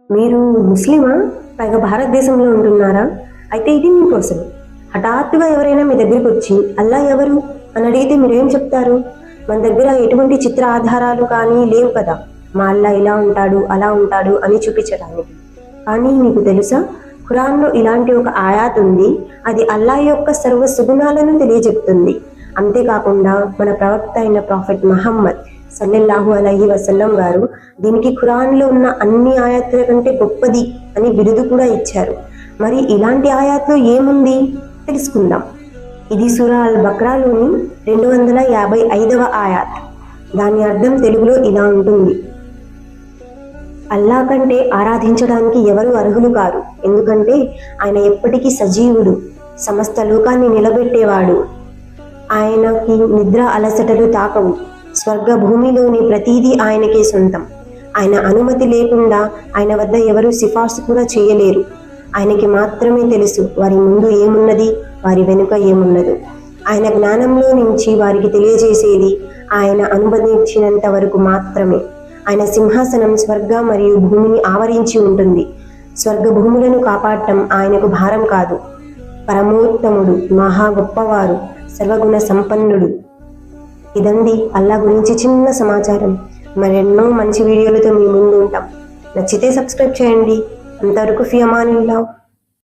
మీరు ముస్లిమా? పైగా భారతదేశంలో ఉంటున్నారా? అయితే ఇది మీకోసం. హఠాత్తుగా ఎవరైనా మీ దగ్గరికి వచ్చి అల్లా ఎవరు అని అడిగితే మీరేం చెప్తారు? మన దగ్గర ఎటువంటి చిత్ర ఆధారాలు కానీ లేవు కదా, మా అల్లా ఇలా ఉంటాడు అలా ఉంటాడు అని చూపించడానికి. కానీ మీకు తెలుసా, ఖురాన్లో ఇలాంటి ఒక ఆయాత్ ఉంది. అది అల్లా యొక్క సర్వ సుగుణాలను తెలియజెప్తుంది. అంతేకాకుండా మన ప్రవక్త అయిన ప్రాఫెట్ మహమ్మద్ సల్లల్లాహు అలైహి వసల్లం గారు దీనికి ఖురాన్లో ఉన్న అన్ని ఆయాతుల కంటే గొప్పది అని బిరుదు కూడా ఇచ్చారు. మరి ఇలాంటి ఆయాత్లో ఏముంది తెలుసుకుందాం. ఇది సూరా అల్ బక్రాలోని 255వ ఆయాత్. దాని అర్థం తెలుగులో ఇలా ఉంటుంది: అల్లా కంటే ఆరాధించడానికి ఎవరు అర్హులు కారు, ఎందుకంటే ఆయన ఎప్పటికీ సజీవుడు, సమస్త లోకాన్ని నిలబెట్టేవాడు. ఆయనకి నిద్ర అలసటలు తాకవు. స్వర్గ భూమిలోని ప్రతీదీ ఆయనకే సొంతం. ఆయన అనుమతి లేకుండా ఆయన వద్ద ఎవరు సిఫార్సు కూడా చేయలేరు. ఆయనకి మాత్రమే తెలుసు వారి ముందు ఏమున్నది, వారి వెనుక ఏమున్నదో. ఆయన జ్ఞానంలో నుంచి వారికి తెలియజేసేది ఆయన అనుమతించినంత వరకు మాత్రమే. ఆయన సింహాసనం స్వర్గ మరియు భూమిని ఆవరించి ఉంటుంది. స్వర్గ భూములను కాపాడటం ఆయనకు భారం కాదు. పరమోత్తముడు, మహా గొప్పవారు, సర్వగుణ సంపన్నుడు. ఇదండి అల్లా గురించి చిన్న సమాచారం. మరెన్నో మంచి వీడియోలతో మీ ముందు ఉంటాం. నచ్చితే సబ్స్క్రైబ్ చేయండి. అంతవరకు ఫీ అమానిల్లాహ్.